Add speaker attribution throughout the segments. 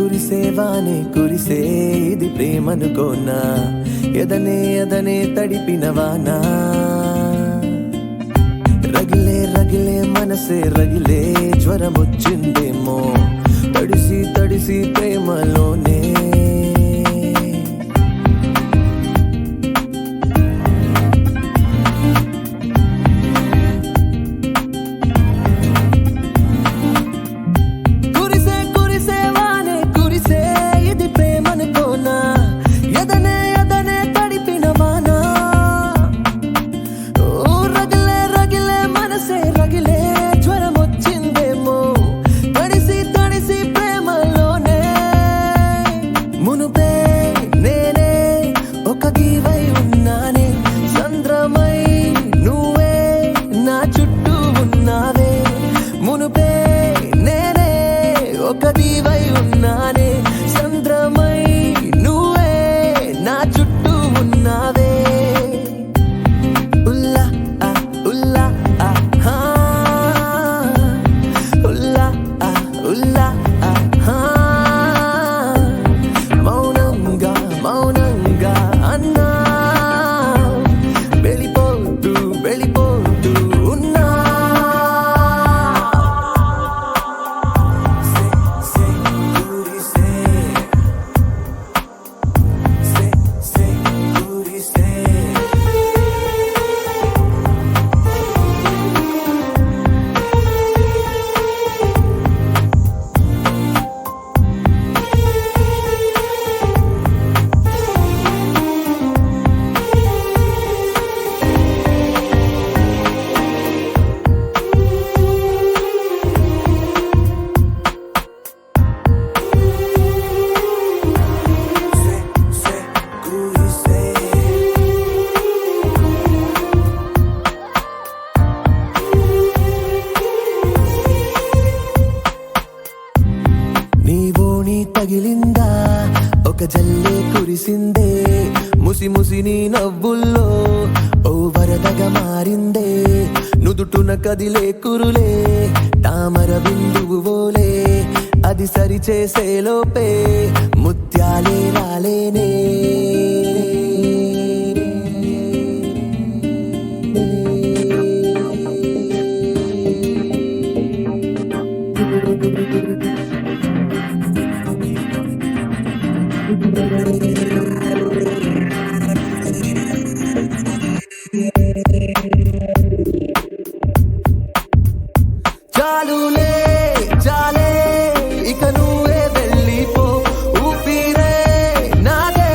Speaker 1: కురిసేవానే కురిసే ఇది ప్రేమనుకోనా ఎదనే ఎదనే తడిపినవానా రగిలే రగిలే మనసే రగిలే జ్వరమొచ్చిందేమో తడిసి తడిసి ప్రేమలోనే తగిలిందా ఒక జల్లే కురిసిందే ముసి ముసి నీ నవ్వుల్లో ఓ వరదగా మారిందే నుదుటున కదిలే కురులే తామర బిందువు ఓలే అది సరి చేసే లోపే ముత్యాలే రాలేనే చాలులే చాలే ఇక నువ్వే వెళ్ళిపో ఊపిరే నాదే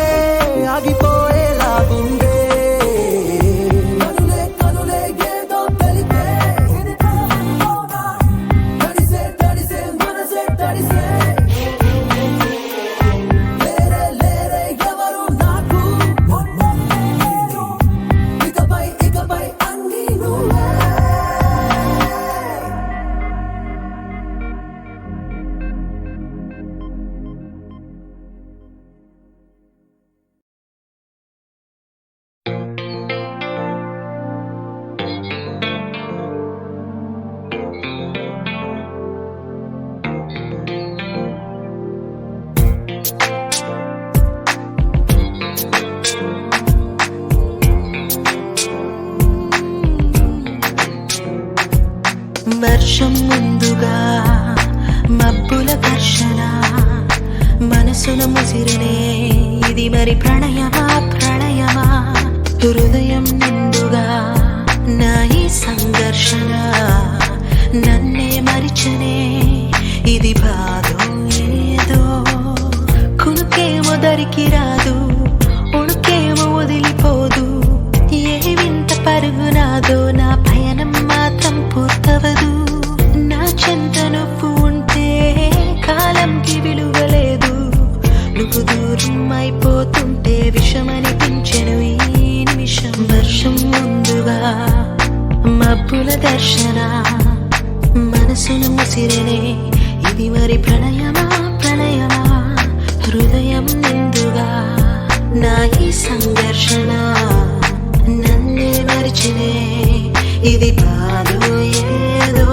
Speaker 1: ఆగిపోయేలాగుండే కనులే కనులే ఏదో తెలిపే తడిసే తడిసే మనసే తడిసే లేరే లేరే ఎవరు నాకు ఇకపై ఇకపై అన్నీ నువ్వే
Speaker 2: వర్షం ముందుగా మబ్బుల ఘర్షణ మనసున ముసిరినే ఇది మరి ప్రణయమా ప్రణయమా హృదయం నిండుగా నా ఈ సంఘర్షణ నన్నే మరిచనే ఇది బాధో ఏదో కునుకేమో దరికి రాదు ఉణుకేమో వదిలిపోదు ఏ వింత పరుగునాదో నా పయనం మాత్రం పూర్తవదు నా చెంత నువ్వు ఉంటే కాలంకి విలువలేదు నువ్వు దూరం అయిపోతుంటే విషమనిపించెను ఈ నిమిషం వర్షం ముందుగా మబ్బుల దర్శన మనసును ముసిరనే ఇది మరి ప్రణయమా ప్రణయమా హృదయం నిండుగా నా ఈ సంఘర్షణ నన్నే మరిచినే ఇది కాదు ఏదో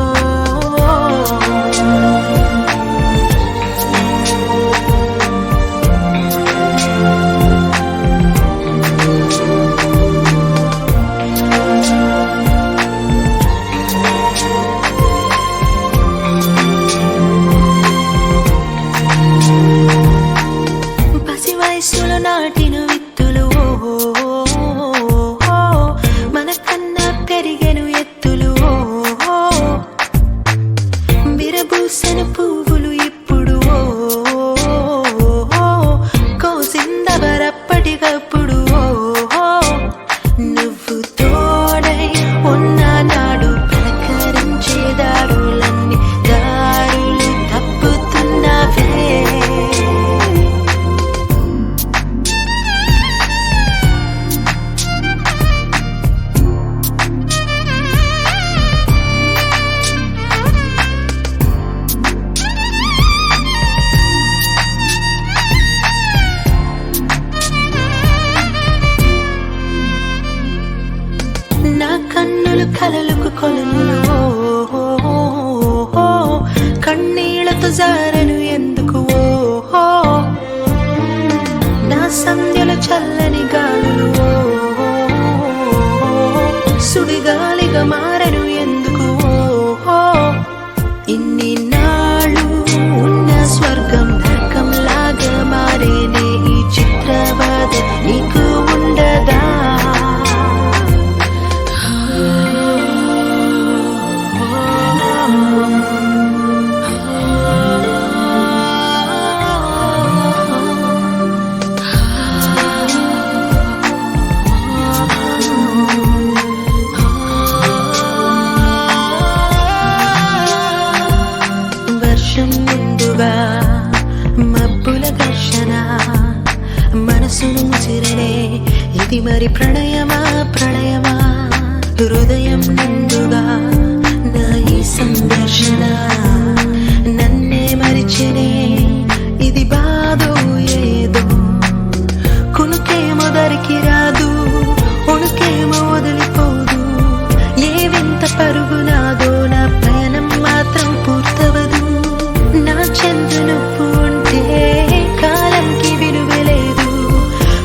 Speaker 2: కన్నులు కలలకు కొలనులు కన్నీళ్లతో జారను ఎందుకు ఓహో నా సంధ్యల చల్లని గాలులు సుడిగాలిగా మారను ఎందుకు ఓహో ఇన్ని నాళ్ళు ఉన్న స్వర్గం నరకంలాగా మారేనే ఈ చిత్రబాధ నీకు ఉండదా వర్షం ముందుగా మబ్బుల ఘర్షణ మనసును ముసిరనే ఇది మరి ప్రణయమా ప్రణయమా హృదయం నిండుగా నా ఈ సంఘర్షణ నన్నే మరిచినే ఇది బాధో ఏదో కునుకేమో దరికి రాదు ఉణుకేమో వదిలిపోదు ఏ వింత పరుగు నాదో నా పయనం మాత్రం పూర్తవదు నా చెందు నువ్వు ఉంటే కాలంకి విలువలేదు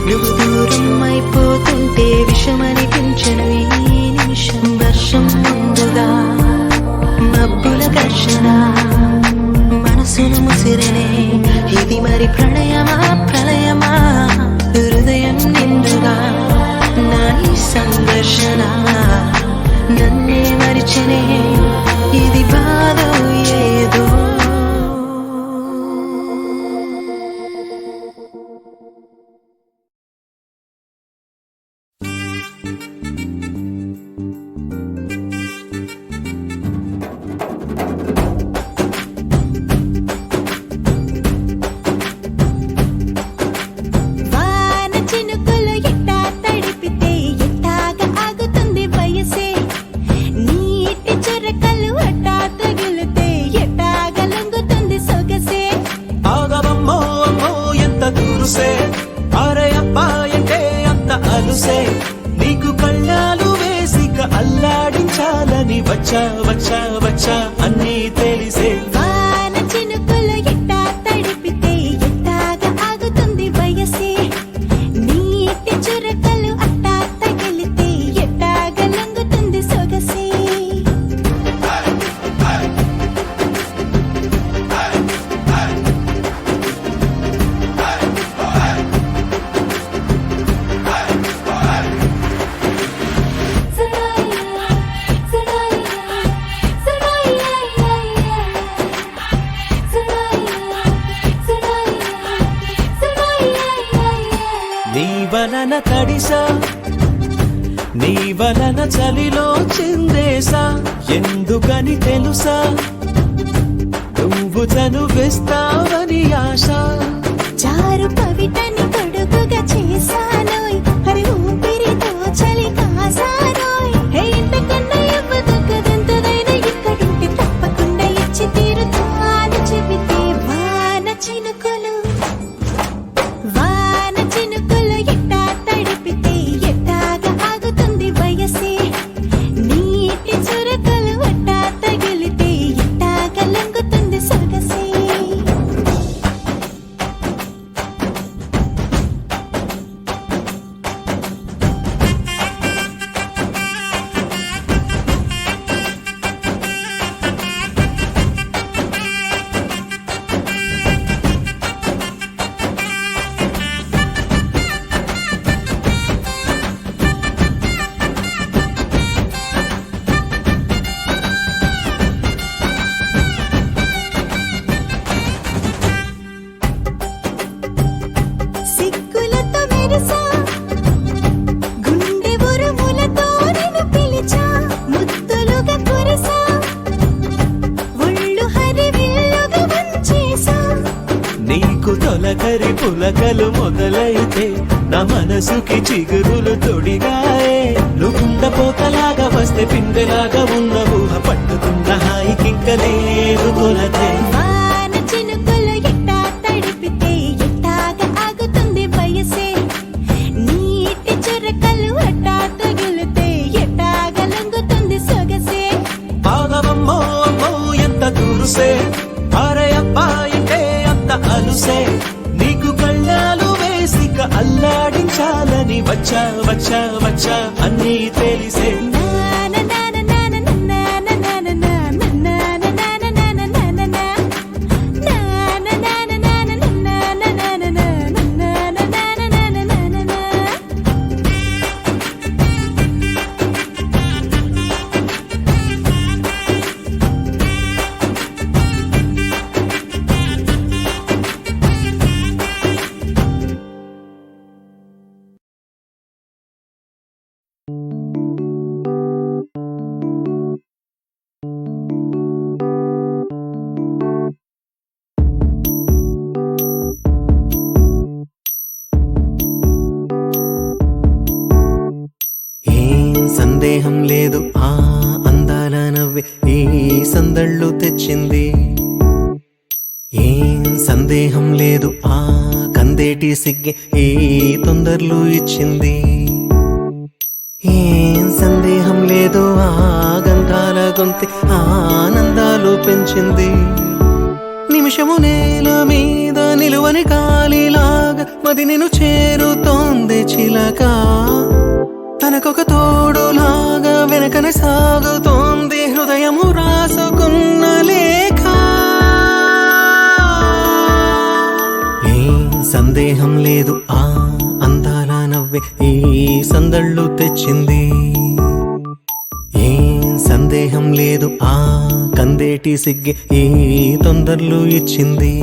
Speaker 2: నువ్వు దూరం అయిపోతుంటే విషమనిపించను ఈ నిమిషం వర్షం ముందుగా మబ్బుల ఘర్షణ మనసును ముసిరనే ఇది మరి ప్రణయమా ప్రళయమా హృదయం నిండుగా నా ఈ సంఘర్షణ నన్నే మరిచనే ఇది బాధో ఏదో
Speaker 3: వాన చినుకులు ఎట్టా తడిపితే ఎట్టాగా ఆగుతుంది వయసే నీటి చురకలు అట్టా తగిలితే ఎట్టాగా లొంగుతుంది సొగసే
Speaker 1: ఆగవమ్మో అమ్మో ఎంత దూరుసే అరే అప్పాయంటే అంత అలుసే నీకు కళ్ళాలు వేసిక అల్లాడించాలని వచ్చా వచ్చా వచ్చా అన్నీ తెలిసే
Speaker 3: వాన చినుకులు ఎట్టా తడిపితే ఎట్టాగా ఆగుతుంది వయసే నీటి చురకలు అట్టా తగిలితే ఎట్టాగా లొంగుతుంది సొగసే
Speaker 1: నీ వలన తడిసా నీ వలన చలిలో చిందేసా ఎందుకని తెలుసా నువ్వు చనువిస్తావని ఆశ
Speaker 3: చారు పవిటని కొడుకుగా చేశానోయ్ హరి ఊపిరితో చలి కాసానోయ్ హే ఇంతకన్నా ఇవ్వదగ్గదెంతదైనా ఇక్కడుంటే తప్పకుండా ఇచ్చి తీరుతాను చెబితే వాన చినుకులు ఎట్టా తడిపితే ఎట్టాగా ఆగుతుంది వయసే నీటి చురకలు అట్టా తగిలితే ఎట్టాగా లొంగుతుంది సొగసే సిగ్గులతో మెరిసా గుండె ఉరుములతో నిన్ను పిలిచా ముద్దులుగా కురిసా ఒళ్ళు హరివిల్లుగా వంచేసా
Speaker 1: నీకు తొలకరి పులకలు మొదలైతే నా మనసుకి చిగురులు తొడిగాయే నువ్వుండపోతలాగా వస్తే పిందెలాగా ఉన్న ఊహ పట్టుకున్న హాయికింక లేదు కొలతే
Speaker 3: వాన చినుకులు ఎట్టా తడిపితే ఎట్టాగా ఆగుతుంది వయసే నీటి చురకలు అట్టా తగిలితే ఎట్టాగా లొంగు
Speaker 1: అల్లాడించాలని వచ్చా వచ్చా వచ్చా అన్నీ తెలిసే సందేహం లేదు ఆ అందాల నవ్వే ఈ సందళ్ళు తెచ్చింది ఏం సందేహం లేదు ఆ కందేటి సిగ్గే ఈ తొందరలు ఇచ్చింది ఏం సందేహం లేదు ఆ గంధాల గొంతి ఆనందాలు పెంచింది నిమిషము నేల మీద నిలువని గాలిలాగా మది నేను చేరుతోంది చిలక తనకొక తోడులాగా వెనకనే సాగుతోంది హృదయము రాసుకున్న లేఖ ఏం సందేహం లేదు ఆ అందాల నవ్వే ఈ సందళ్ళు తెచ్చింది ఏం సందేహం లేదు ఆ కందేటి సిగ్గే ఈ తొందరలు ఇచ్చింది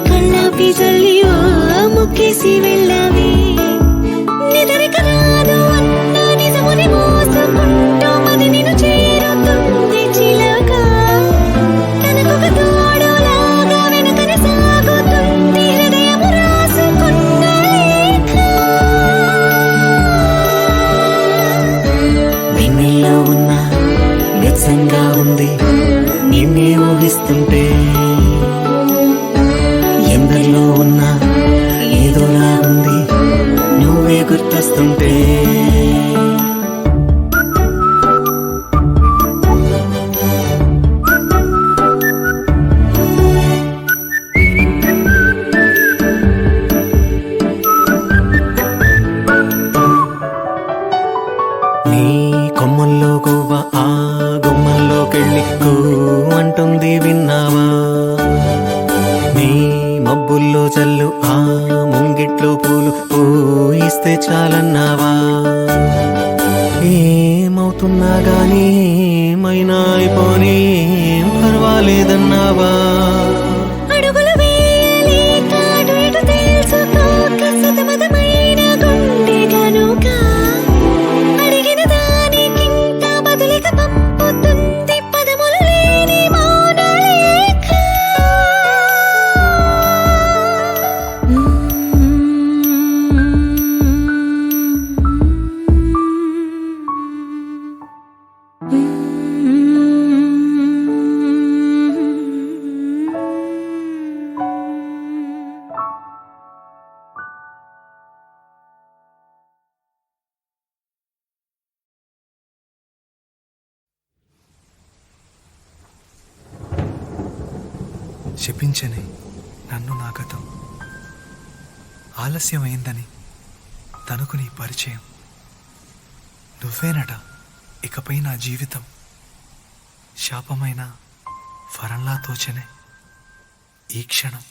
Speaker 3: కళ్ళాపి జల్లి ముక్కేసి వెళ్ళావి నిదరిక రాదు అన్న నిజముని మోసుకుంటూ మది నిన్ను చేరుతుంది చిలక తనకొక తోడులాగా వెనుకనే సాగుతుంది హృదయము రాసుకున్న లేఖ
Speaker 1: వెన్నెల్లో ఉన్న వెచ్చంగా ఉంది నిన్నే ఊహిస్తుంటే ఎందరిలో ఉన్నా ఏదోలా ఉంది నువ్వే గుర్తొస్తుంటే నీ కొమ్మల్లో గువ్వ ఆ గుమ్మల్లోకెళ్ళి అంటుంది విన్నావా నీ మబ్బుల్లో చల్లు ఆ ముంగిట్లో పూలు పూయిస్తే చాలన్నావా ఏమవుతున్నా గానీ ఏమైనా అయిపోనీ ఏం పర్వాలేదన్నావా
Speaker 3: అడుగులు వేయలేక అటు ఇటు తెలుసుకోక సతమతమైన గుండె కనుక అడిగిన దానికింత బదులిక పంపుతుంది పదములు లేని మౌన లేఖ
Speaker 4: శపించని నన్ను నా గతం ఆలస్యమైందని తనకు నీ పరిచయం నువ్వేనట ఇకపై నా జీవితం శాపమైన వరంలా తోచనే ఈ క్షణం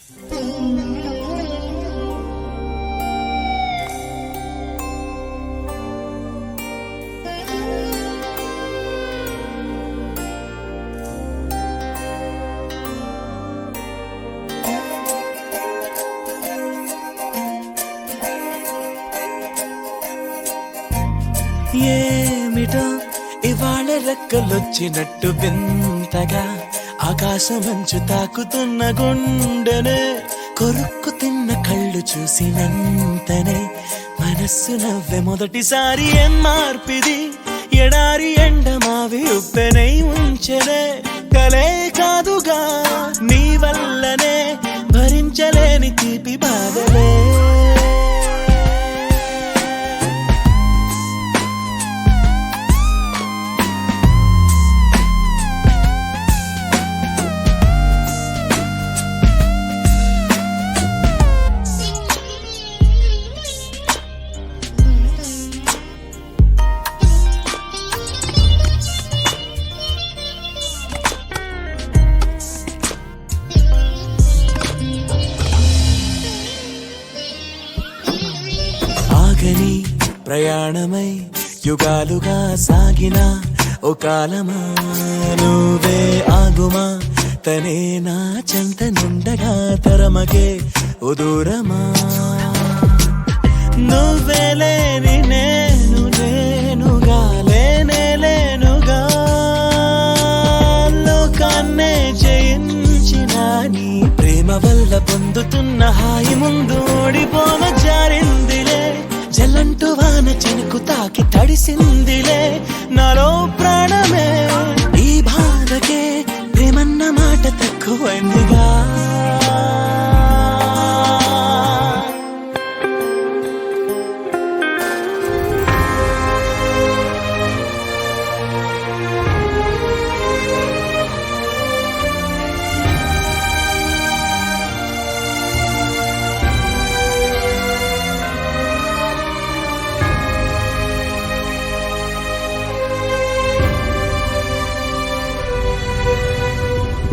Speaker 5: ఏమిటో ఇవాళ రెక్కలొచ్చినట్టు వింతగా ఆకాశమంచు తాకుతున్న గుండెనే కొరుక్కు తిన్న కళ్ళు చూసినంతనే మనస్సు నవ్వే మొదటిసారి ఏం మార్పిది ఎడారి ఎండమావి ఉప్పెనై ఉంచెనే కలే కాదుగా నీ వల్లనే భరించలేని తీపి బాధలే ఆగని ప్రయాణమై యుగాలుగా సాగిన ఓ కాలమా నువ్వే ఆగుమా తనే నా చెంత నుండగా తరమగే ఓ దూరమా నువ్వే లేని నేనుగా లేనుగా లోకాన్నే జయించిన నీ ప్రేమ వల్ల పొందుతున్న హాయి ముందు ఓడిపోన జారిందిలే జల్లంటూ వాన చెనుకు తాకి తడిసిందిలే నాలో ప్రాణమే ఈ బాధకే ప్రేమన్న మాట తక్కువైందిగా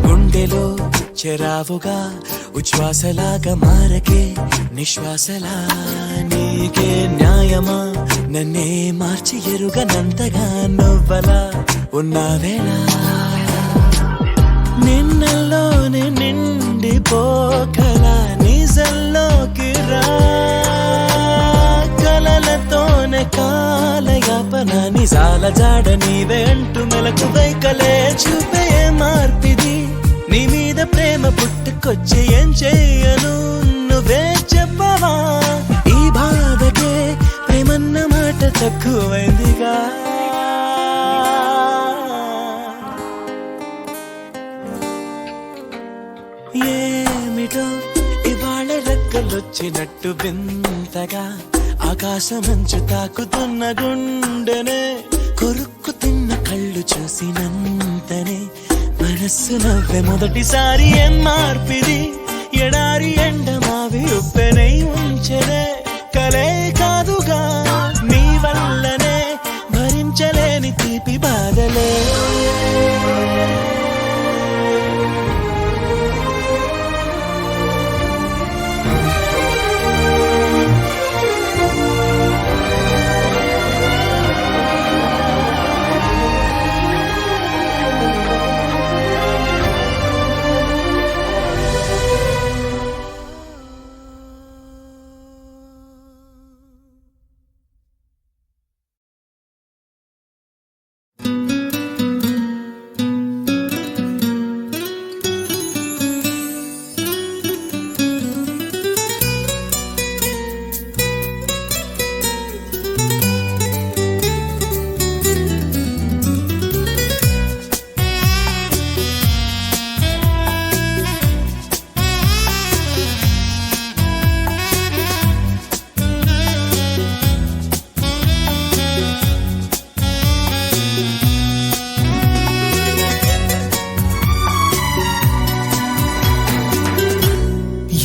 Speaker 5: గుండెలో చెరావుగా ఉచ్ఛ్వాసలాగా మారకే నిశ్వాసలా నీకే న్యాయమా నన్నే మార్చి ఎరుగనంతగా నువ్వలా ఉన్నావేలా నిన్నల్లోనే నిండిపోకలా నిజల్లోకి రా కలలతోనే కాలయాపన నిజాల జాడ నీవే అంటూ మెలకు వైకలే చూపే మార్పిది నీ మీద ప్రేమ పుట్టుకొచ్చి ఏం చెయ్యను నువ్వే చెప్పవా ఈ బాధకే ప్రేమన్న మాట తక్కువైందిగా ఏమిటో ఇవాళ రెక్కలొచ్చినట్టు వింతగా ఆకాశమంచు తాకుతున్న గుండెనే కొరుక్కు తిన్న కళ్ళు చూసినంతనే మనస్సు నవ్వే మొదటిసారి ఏం మార్పిది ఎడారి ఎండమావి ఉప్పెనై ఉంచెనే కలే కాదుగా నీ వల్లనే భరించలేని తీపి బాధలే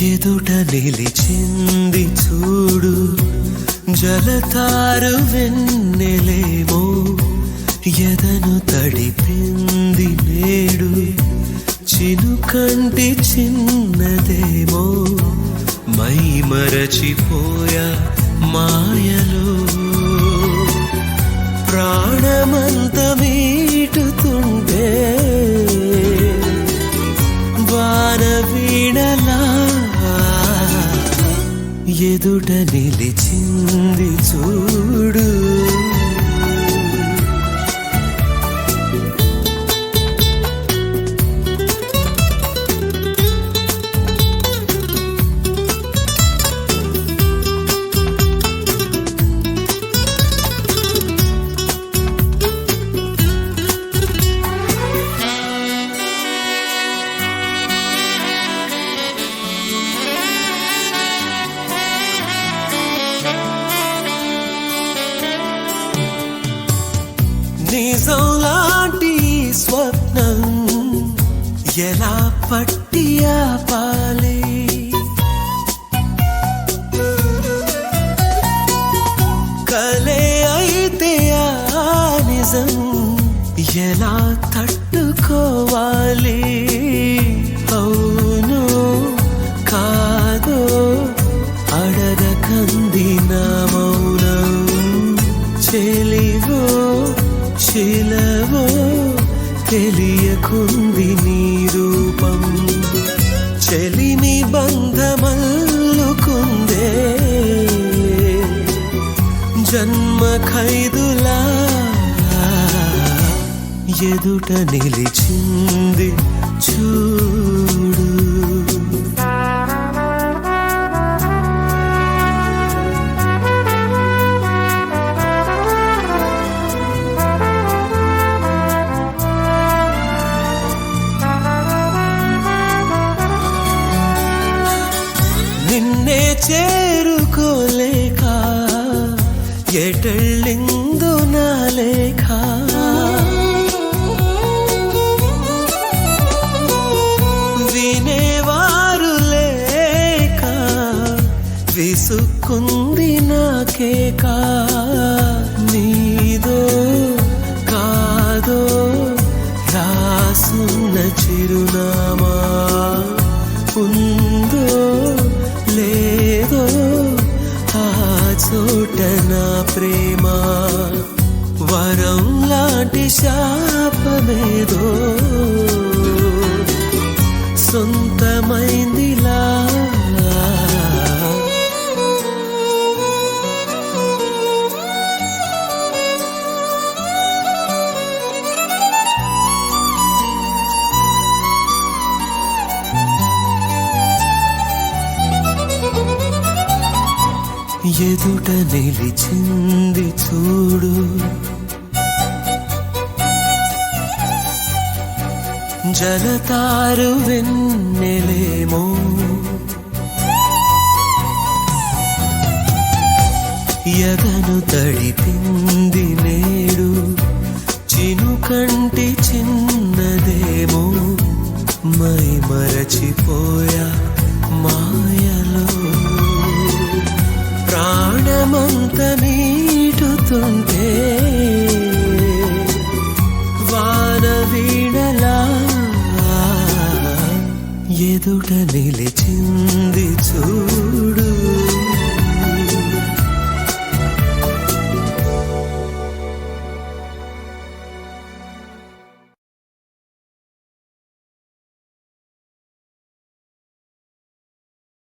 Speaker 5: ఎదుట నిలిచింది చూడు జలతారు వెన్నెలేమో ఎదను తడిపింది నేడు చినుకంటి చిన్నదేమో మై మరచిపోయా మాయలో ప్రాణమంత మీటుతుంటే వాన వీణలా ఎదుట నిలిచింది చూడు ఎలా పట్టి ఆపాలి కలే అయితే ఆ నిజం ఎలా తట్టుకోవాలి అవును కాదో అడగకంది నా మౌనం చెలివో శిలవో తెలియకుంది నీ రూపం చెలిమి బంధమల్లుకుందే జన్మ ఖైదులా ఎదుట నిలిచింది చూడు నిన్నే చేరుకోలేక ఎటళ్ళిందో నా లేఖ వినేవారు లేక విసుక్కుంది నాకేక నీదో కాదో రాసున్న చిరునామా ఉందో లేదో ఆ చోట నా ప్రేమ వరం లాంటి శాపమేదో సొంతమైందిలా ఎదుట నిలిచింది చూడు జలతారు వెన్నెలేమో ఎదను తడిపింది నేడు చినుకంటి చిన్నదేమో మై మరచిపోయా మాయలో ప్రాణమంత నీటుతుంటే వాన వీణలా ఎదుట నిలిచింది చూడు